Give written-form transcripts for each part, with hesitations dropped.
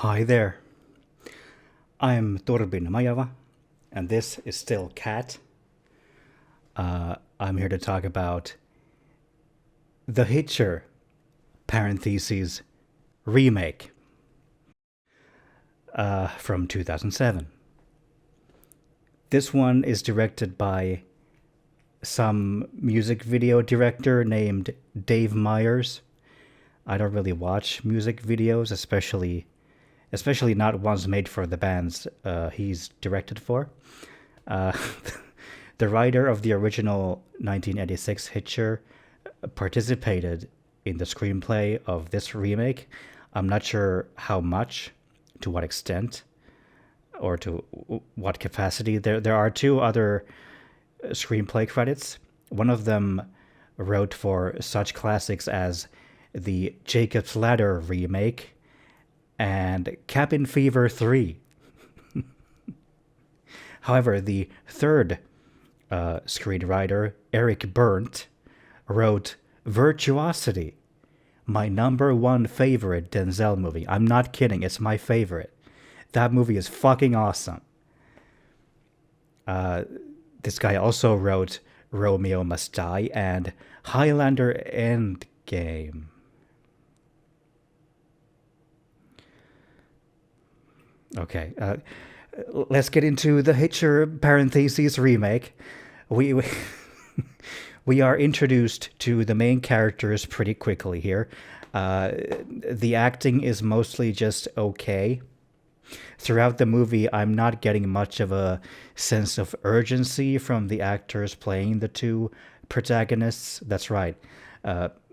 Hi there. I'm Torbin Majava, and this is still Cat. I'm here to talk about the Hitcher parentheses remake from 2007. This one is directed by some music video director named Dave Myers. I don't really watch music videos, especially not ones made for the bands he's directed for. Uh, the writer of the original 1986 Hitcher participated in the screenplay of this remake. I'm not sure how much, to what extent, or to what capacity. There are two other screenplay credits. One of them wrote for such classics as the Jacob's Ladder remake and Cabin Fever 3. However, the third screenwriter, Eric Berndt, wrote Virtuosity, my number one favorite Denzel movie. I'm not kidding, it's my favorite. That movie is fucking awesome. This guy also wrote Romeo Must Die and Highlander Endgame. Okay, let's get into the Hitcher parentheses remake. We we are introduced to the main characters pretty quickly here. The acting is mostly just okay. Throughout the movie, I'm not getting much of a sense of urgency from the actors playing the two protagonists. That's right.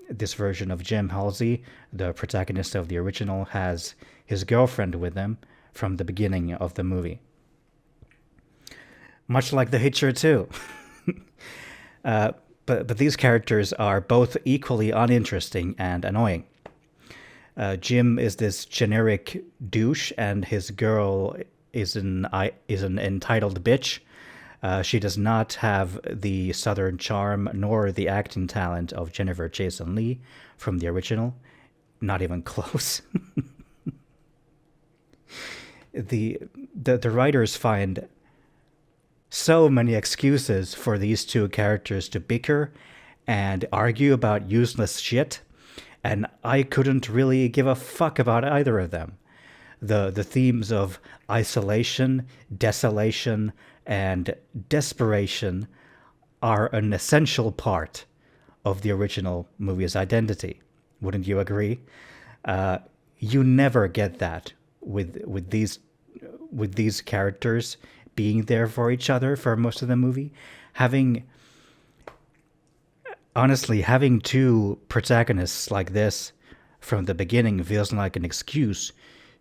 This version of Jim Halsey, the protagonist of the original, has his girlfriend with him from the beginning of the movie. Much like the Hitcher too. But these characters are both equally uninteresting and annoying. Jim is this generic douche, and his girl is an entitled bitch. She does not have the southern charm nor the acting talent of Jennifer Jason Leigh from the original. Not even close. The writers find so many excuses for these two characters to bicker and argue about useless shit, and I couldn't really give a fuck about either of them. The themes of isolation, desolation, and desperation are an essential part of the original movie's identity. Wouldn't you agree? You never get that with these characters being there for each other for most of the movie. Having two protagonists like this from the beginning feels like an excuse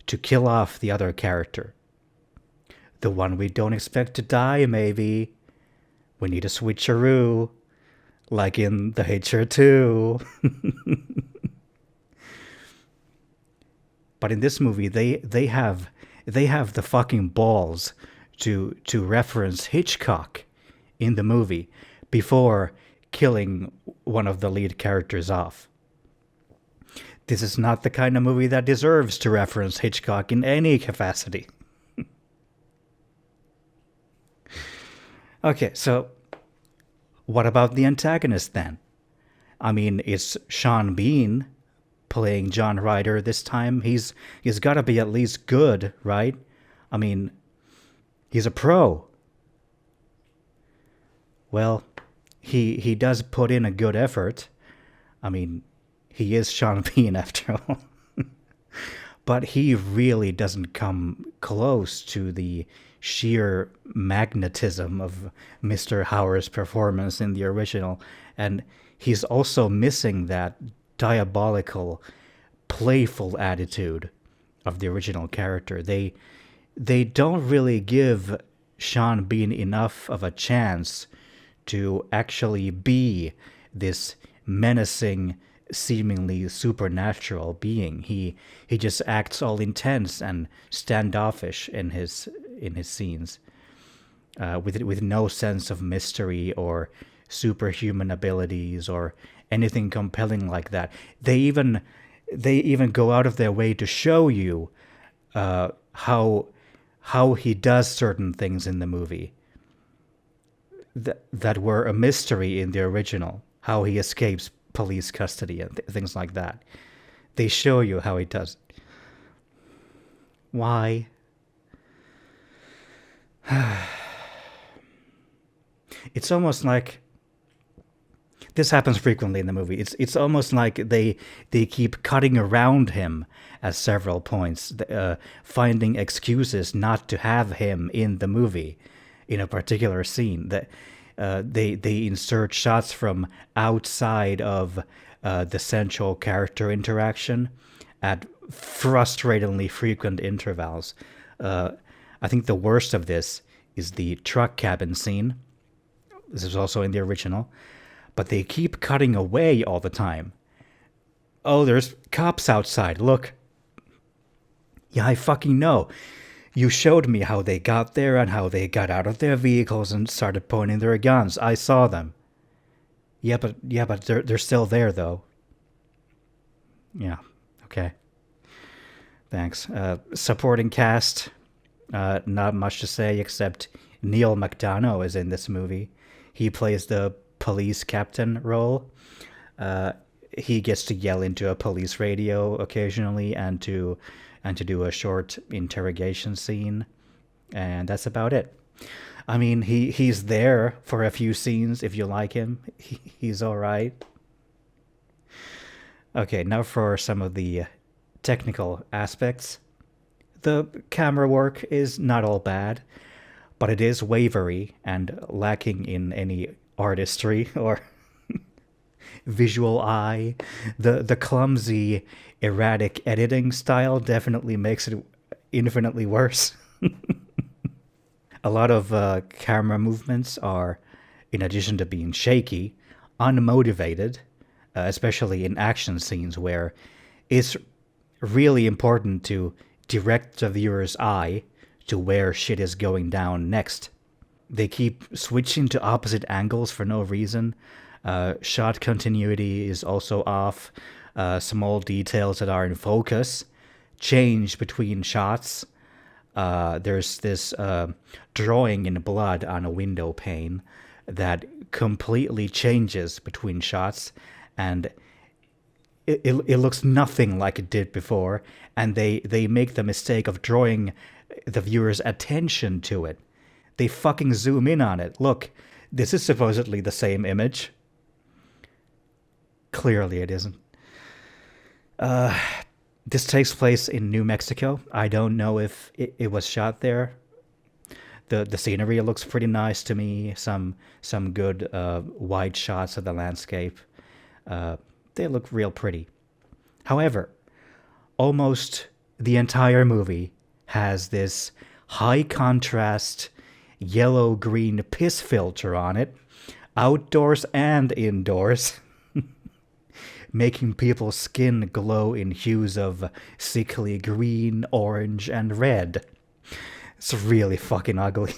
to kill off the other character. The one we don't expect to die, maybe. We need a switcheroo, like in The Hitcher 2. But in this movie, they have the fucking balls to reference Hitchcock in the movie before killing one of the lead characters off. This is not the kind of movie that deserves to reference Hitchcock in any capacity. Okay, so what about the antagonist then? I mean, it's Sean Bean playing John Ryder this time. He's got to be at least good, right? I mean, he's a pro. Well, he does put in a good effort. I mean, he is Sean Bean after all. But he really doesn't come close to the sheer magnetism of Mr. Hauer's performance in the original. And he's also missing that diabolical, playful attitude of the original character. They don't really give Sean Bean enough of a chance to actually be this menacing, seemingly supernatural being. He just acts all intense and standoffish in his scenes, with no sense of mystery or superhuman abilities or anything compelling like that. They even go out of their way to show you how he does certain things in the movie that were a mystery in the original. How he escapes police custody and things like that. They show you how he does. Why? It's almost like this happens frequently in the movie. It's almost like they keep cutting around him at several points, finding excuses not to have him in the movie in a particular scene. That they insert shots from outside of the central character interaction at frustratingly frequent intervals. I think the worst of this is the truck cabin scene. This is also in the original, but they keep cutting away all the time. Oh, there's cops outside. Look. Yeah, I fucking know. You showed me how they got there and how they got out of their vehicles and started pointing their guns. I saw them. Yeah, but they're still there though. Yeah. Okay. Thanks. Supporting cast. Not much to say except Neil McDonough is in this movie. He plays the police captain role. He gets to yell into a police radio occasionally and to do a short interrogation scene, and that's about it. I mean, he's there for a few scenes if you like him. He's all right. Okay, now for some of the technical aspects. The camera work is not all bad, but it is wavery and lacking in any artistry or visual eye. The clumsy, erratic editing style definitely makes it infinitely worse. A lot of camera movements are, in addition to being shaky, unmotivated, especially in action scenes where it's really important to direct the viewer's eye to where shit is going down next. They keep switching to opposite angles for no reason. Shot continuity is also off. Small details that are in focus change between shots. There's this drawing in blood on a window pane that completely changes between shots, and it looks nothing like it did before, and they make the mistake of drawing the viewer's attention to it. They fucking zoom in on it. Look, this is supposedly the same image. Clearly it isn't. This takes place in New Mexico. I don't know if it was shot there. The scenery looks pretty nice to me. Some good wide shots of the landscape. They look real pretty. However, almost the entire movie has this high contrast yellow-green piss filter on it, outdoors and indoors, making people's skin glow in hues of sickly green, orange, and red. It's really fucking ugly.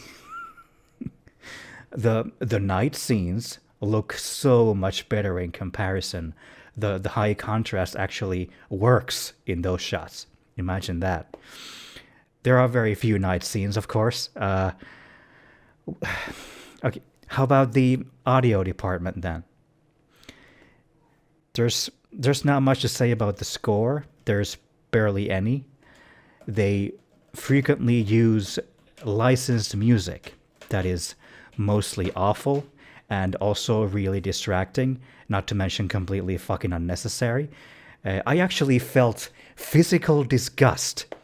The night scenes look so much better in comparison. The high contrast actually works in those shots. Imagine that. There are very few night scenes, of course. Okay, how about the audio department then? There's not much to say about the score. There's barely any. They frequently use licensed music that is mostly awful and also really distracting, not to mention completely fucking unnecessary. I actually felt physical disgust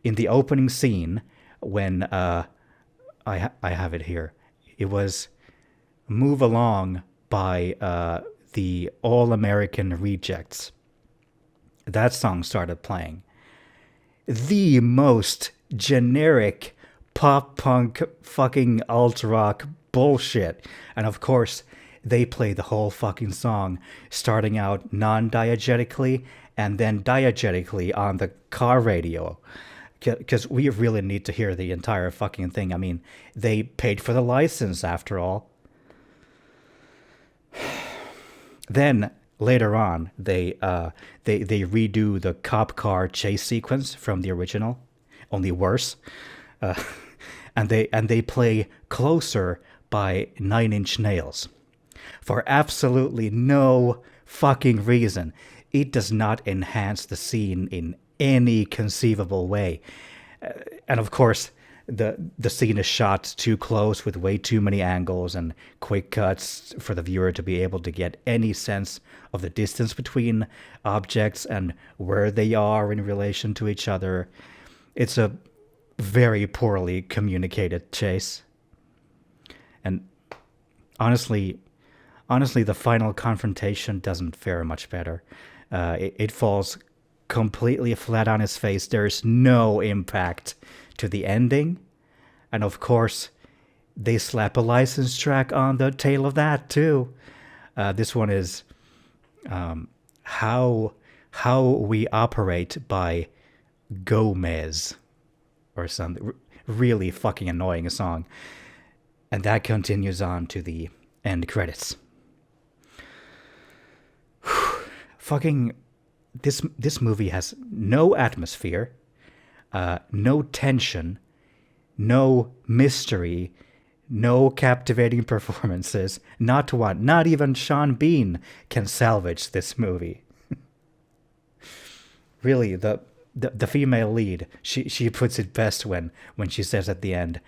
in the opening scene when I have it here. It was Move Along by the All American Rejects. That song started playing. The most generic pop punk fucking alt rock bullshit. And of course, they play the whole fucking song, starting out non-diegetically and then diegetically on the car radio. Because we really need to hear the entire fucking thing. I mean, they paid for the license after all. Then later on, they redo the cop car chase sequence from the original. only worse. Uh, and they play Closer by Nine Inch Nails for absolutely no fucking reason. It does not enhance the scene in any conceivable way. And of course, the scene is shot too close with way too many angles and quick cuts for the viewer to be able to get any sense of the distance between objects and where they are in relation to each other. It's a very poorly communicated chase. And honestly, the final confrontation doesn't fare much better. It falls completely flat on his face. There's no impact to the ending. And of course, they slap a license track on the tail of that too. This one is how we operate by Gomez or something. Really fucking annoying song. And that continues on to the end credits. Fucking this movie has no atmosphere, no tension, no mystery, no captivating performances. Not one. Not even Sean Bean can salvage this movie. Really, the female lead, she puts it best when she says at the end,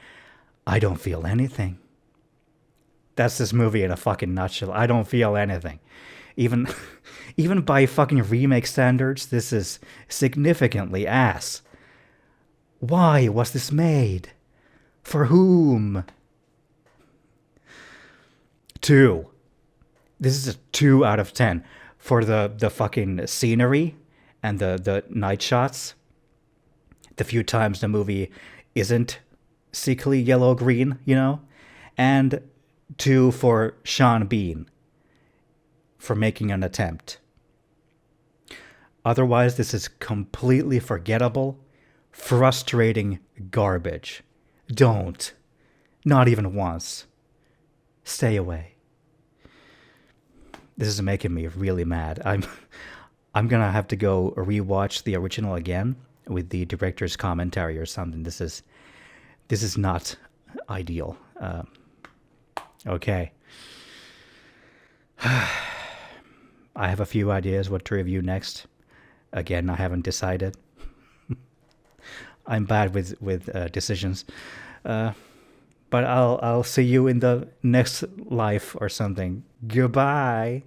"I don't feel anything." That's this movie in a fucking nutshell. I don't feel anything. Even even by fucking remake standards, this is significantly ass. Why was this made? For whom? 2. This is a 2 out of 10 for the fucking scenery and the night shots. The few times the movie isn't sickly yellow-green, and 2 for Sean Bean for making an attempt. Otherwise, this is completely forgettable, frustrating garbage. Don't. Not even once. Stay away. This is making me really mad. I'm gonna have to go rewatch the original again with the director's commentary or something. This is not ideal. Okay. I have a few ideas what to review next. Again, I haven't decided. I'm bad with decisions. But I'll see you in the next life or something. Goodbye.